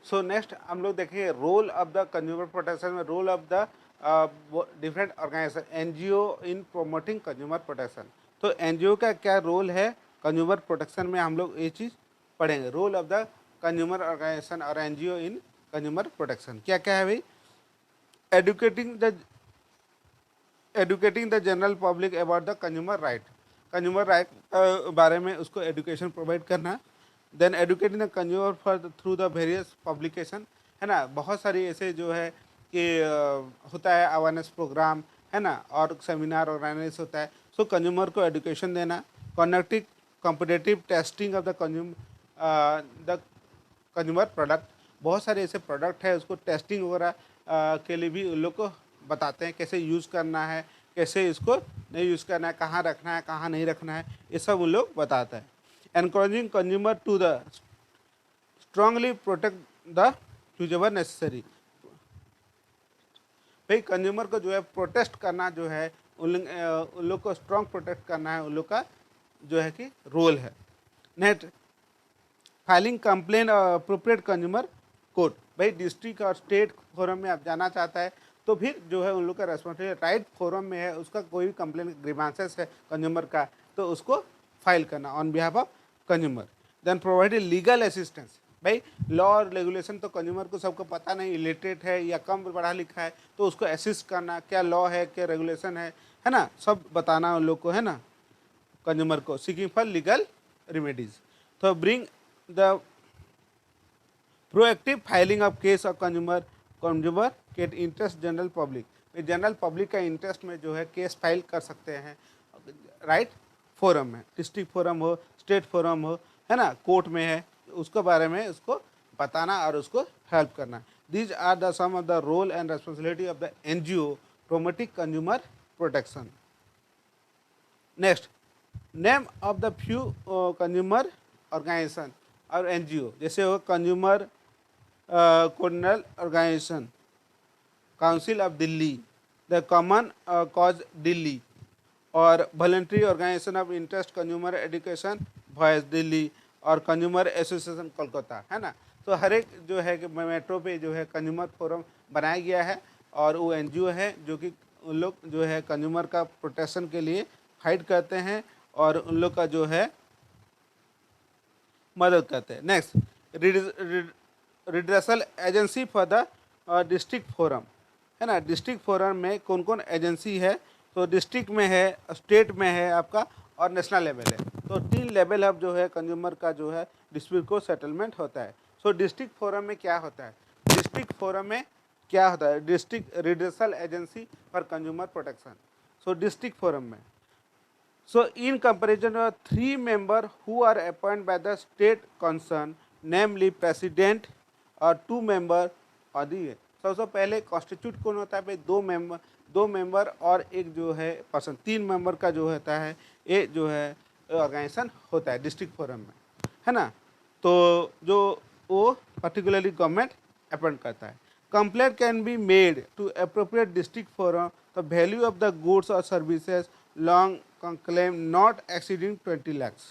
So next हम लोग देखेंगे role of the consumer protection में, role of the different organization NGO in promoting consumer protection. तो NGO का क्या रोल है कंज्यूमर प्रोटेक्शन में, हम लोग ये चीज़ पढ़ेंगे। Role of the consumer organisation और एनजीओ इन कंज्यूमर प्रोटेक्शन क्या क्या है भाई। Educating the general public about the consumer right, consumer right बारे में उसको एजुकेशन प्रोवाइड करना। Then educating the consumer for through the various publication, है ना, बहुत सारी ऐसे जो है कि होता है अवेयरनेस प्रोग्राम, है ना, और सेमिनार ऑर्गेनाइज होता है। सो कंज्यूमर को एजुकेशन देना, conducting competitive testing of the consumer product, बहुत सारे ऐसे प्रोडक्ट है उसको टेस्टिंग वगैरह के लिए भी उन लोग को बताते हैं कैसे यूज़ करना है, कैसे इसको नहीं यूज़ करना है, कहाँ रखना है, कहाँ नहीं रखना है, ये सब उन लोग बताता है। Encouraging consumer to the strongly protect the यूजेवर नेसेसरी, भाई कंज्यूमर को जो है प्रोटेस्ट करना जो है उन लोग को स्ट्रांग प्रोटेक्ट करना है, उन लोग का जो है कि रोल है। Next filing complain appropriate consumer court, भाई डिस्ट्रिक्ट और स्टेट फोरम में आप जाना चाहता है तो फिर जो है उन लोग का रेस्पॉन्सिबिलिटी, राइट फोरम में है उसका कोई भी कंप्लेन ग्रीवांसेस है कंज्यूमर का तो उसको फाइल करना on behalf of consumer. Then provide legal assistance, भाई लॉ और रेगुलेशन तो कंज्यूमर को सबको पता नहीं, इलिटरेट है या कम पढ़ा लिखा है तो उसको असिस्ट करना, क्या लॉ है क्या रेगुलेशन है ना, सब बताना उन लोग को, है ना, कंज्यूमर को। सीकिंग फॉर लीगल रेमेडीज, तो bring the proactive filing of case of consumer के interest general public, general public का इंटरेस्ट में जो है केस फाइल कर सकते हैं राइट फोरम में, डिस्ट्रिक्ट फोरम हो, स्टेट फोरम हो, है ना, कोर्ट में है, उसके बारे में उसको बताना और उसको हेल्प करना। These are the some of the role and responsibility of the NGO promoting consumer protection. Next name of the few consumer organisation और एनजीओ, जैसे हो consumer coordination organization, council of Delhi, the common cause Delhi, और voluntary organization of interest consumer education voice Delhi, और consumer association Kolkata, है ना। तो हर एक जो है कि मेट्रो पे जो है कंज्यूमर फोरम बनाया गया है और वो एनजीओ है जो कि उन लोग जो है कंज्यूमर का प्रोटेक्शन के लिए फाइट करते हैं और उन लोग का जो है मदद करते हैं। Next redressal agency for the district forum, है ना, डिस्ट्रिक्ट फोरम में कौन कौन एजेंसी है, तो डिस्ट्रिक्ट में है, स्टेट में है आपका, और नेशनल लेवल है। तो 3 लेवल अब जो है कंज्यूमर का जो है डिस्प्यूट को सेटलमेंट होता है। सो डिस्ट्रिक्ट फोरम में क्या होता है, डिस्ट्रिक्ट फोरम में क्या होता है, district redressal agency for consumer protection. So district forum में, so in comparison of 3 members who are appointed by the state concerned, namely president और 2 member और दी, सबसे पहले कॉन्स्टिट्यूट कौन होता है भाई, 2 मेंबर और एक जो है पर्सन, 3 मेंबर का जो होता है ये जो है ऑर्गेनाइजेशन होता है डिस्ट्रिक्ट फोरम में, है ना। तो जो वो पर्टिकुलरली गवर्नमेंट अपॉइंट करता है। Complaint can be made to appropriate district forum the value of the goods और services long claim not exceeding 20 lakhs,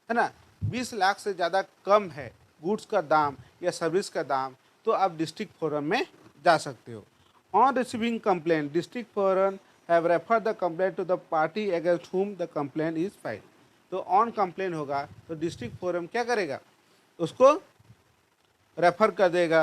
है ना, 20 लाख से ज़्यादा कम है गुड्स का दाम या सर्विस का दाम तो आप डिस्ट्रिक्ट फोरम में जा सकते हो। On receiving complaint district forum have refer the complaint to the party against whom the complaint is file. तो ऑन कंप्लेंट होगा तो डिस्ट्रिक्ट फोरम क्या करेगा, उसको रेफर कर देगा,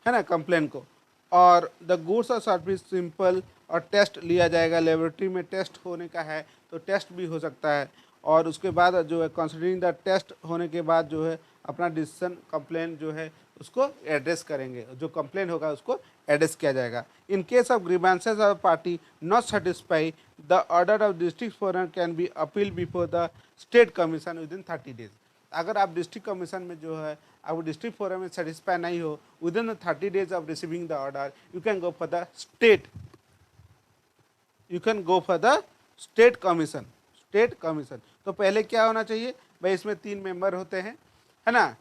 है ना, कंप्लेंट को, और द गुड्स और सर्विस सिंपल और टेस्ट लिया जाएगा, लेबोरेटरी में टेस्ट होने का है तो टेस्ट भी हो सकता है, और उसके बाद जो है कंसिडरिंग द टेस्ट होने के बाद जो है अपना डिसीजन कंप्लेन जो है उसको एड्रेस करेंगे, जो कंप्लेन होगा उसको एड्रेस किया जाएगा। In case of grievances of party not satisfy the order of district forum can B appeal before the state commission within 30 days। अगर आप डिस्ट्रिक्ट कमीशन में जो है आप डिस्ट्रिक्ट फोरम में सेटिस्फाई नहीं हो with in 30 days of receiving the order you can go for the state, you can go for the state commission. State commission तो पहले क्या होना चाहिए भाई, इसमें 3 मेंबर होते हैं, है ना,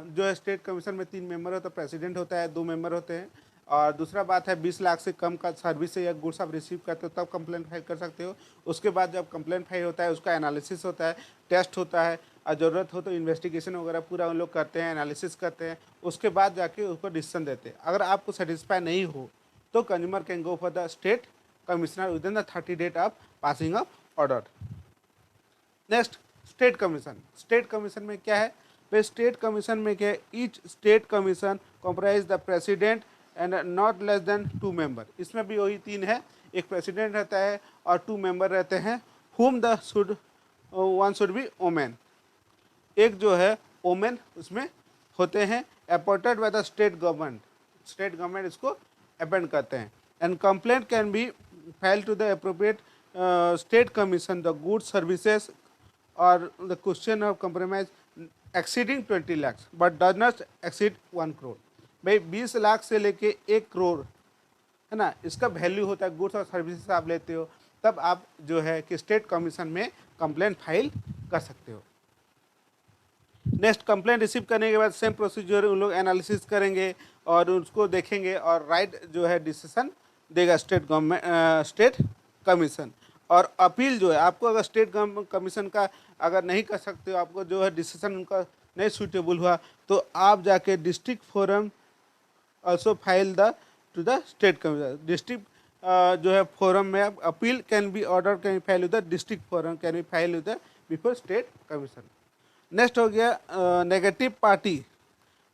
जो है स्टेट कमीशन में 3 मेंबर होता है, प्रेसिडेंट होता है, 2 मेंबर होते हैं, और दूसरा बात है 20 लाख से कम का सर्विस या गुड्स आप रिसीव करते हो तब कंप्लेंट फाइल कर सकते हो। उसके बाद जब कंप्लेंट फाइल होता है उसका एनालिसिस होता है, टेस्ट होता है, और ज़रूरत हो तो इन्वेस्टिगेशन वगैरह पूरा उन लोग करते हैं, एनालिसिस करते हैं, उसके बाद जाके उसको डिसीजन देते हैं। अगर आपको सेटिस्फाई नहीं हो तो consumer can go for the state commissioner with in the 30 days of passing of order. Next, state commission. State commission में क्या है भाई? स्टेट कमीशन में क्या है? Each state commission comprise the president and not less than 2 member. इसमें भी वही 3 है, एक प्रेसिडेंट रहता है और 2 मेंबर रहते हैं। Whom the should one should be woman. एक जो है ओमेन उसमें होते हैं, appointed by the state government. State government इसको अपॉइंट करते हैं। And complaint can be file to the appropriate state commission the goods services और the question of compromise exceeding 20 lakh but does not exceed 1 crore. भाई 20 लाख से लेके 1 करोड़ है ना, इसका वैल्यू होता है, गुड्स और सर्विसेज आप लेते हो, तब आप जो है कि स्टेट कमीशन में कंप्लेंट फाइल कर सकते हो। नेक्स्ट, कंप्लेंट रिसीव करने के बाद सेम प्रोसीजर उन लोग एनालिसिस करेंगे और उसको देखेंगे और राइट जो है डिसीजन देगा स्टेट गवर्नमेंट स्टेट कमीशन। और अपील जो है आपको, अगर स्टेट कमीशन का अगर नहीं कर सकते हो, आपको जो है डिसीजन उनका नहीं सूटेबल हुआ, तो आप जाके district forum also file the to the state commission. District जो है फोरम में आप appeal can be order can file with the district forum can be file with the before state commission. Next हो गया negative party.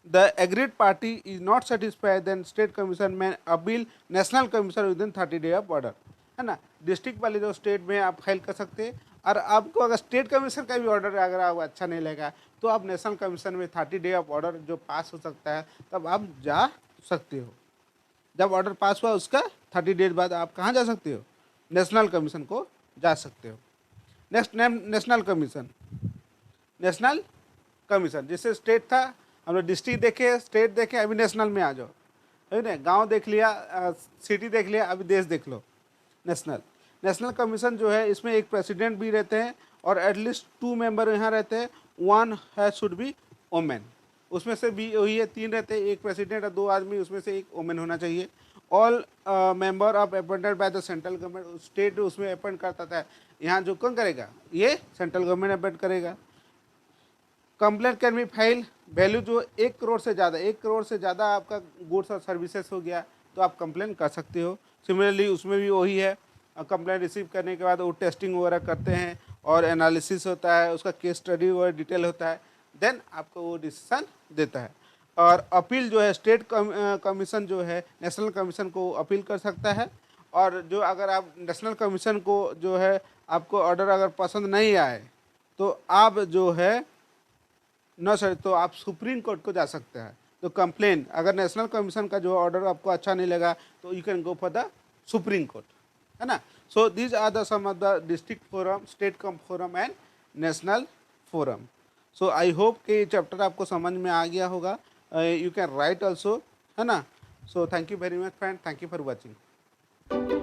The aggrieved party is not satisfied then state commission में appeal national commission within 30 days of order, है ना। District वाले जो state में आप file कर सकते हैं, और आपको अगर स्टेट कमीशन का भी ऑर्डर अगर आपको अच्छा नहीं लगा तो आप नेशनल कमीशन में 30 डे ऑफ ऑर्डर जो पास हो सकता है तब आप जा सकते हो। जब ऑर्डर पास हुआ उसका 30 डेज बाद आप कहाँ जा सकते हो? नेशनल कमीशन को जा सकते हो। Next, national commission. National commission जैसे स्टेट था, हम लोग डिस्ट्रिक्ट देखे, स्टेट देखे, अभी नेशनल में आ जाओ, है ना। गांव देख लिया, सिटी देख लिया, अभी देश देख लो। नेशनल नेशनल कमीशन जो है इसमें एक प्रेसिडेंट भी रहते हैं और एटलीस्ट 2 मेंबर यहाँ रहते हैं। 1 है शुड बी वोमेन। उसमें से भी वही है, 3 रहते हैं, एक प्रेसिडेंट और 2 आदमी, उसमें से एक वोमेन होना चाहिए। All member of appointed by the central government. State उसमें अपॉइंट करता था, यहाँ जो कौन करेगा? ये सेंट्रल गवर्नमेंट अपॉइंट करेगा। Complaint can be file, value जो 1 करोड़ से ज़्यादा, 1 करोड़ से ज़्यादा आपका गुड्स और सर्विसेज हो गया तो आप कंप्लेंट कर सकते हो। सिमिलरली उसमें भी वही है, कंप्लेंट रिसीव करने के बाद वो टेस्टिंग वगैरह करते हैं और एनालिसिस होता है, उसका केस स्टडी वगैरह डिटेल होता है, देन आपको वो डिसीजन देता है। और अपील जो है स्टेट कमीशन जो है नेशनल कमीशन को अपील कर सकता है। और जो अगर आप नेशनल कमीशन को जो है आपको ऑर्डर अगर पसंद नहीं आए तो आप जो है न सर तो आप सुप्रीम कोर्ट को जा सकते हैं। तो कंप्लेन अगर नेशनल कमीशन का जो ऑर्डर आपको अच्छा नहीं लगा तो you can go for the supreme court, है ना। So these are the some of the district forum, state forum and national forum. So I hope कि चैप्टर आपको समझ में आ गया होगा। यू कैन राइट ऑल्सो, है ना। So thank you very much friend, thank you for watching.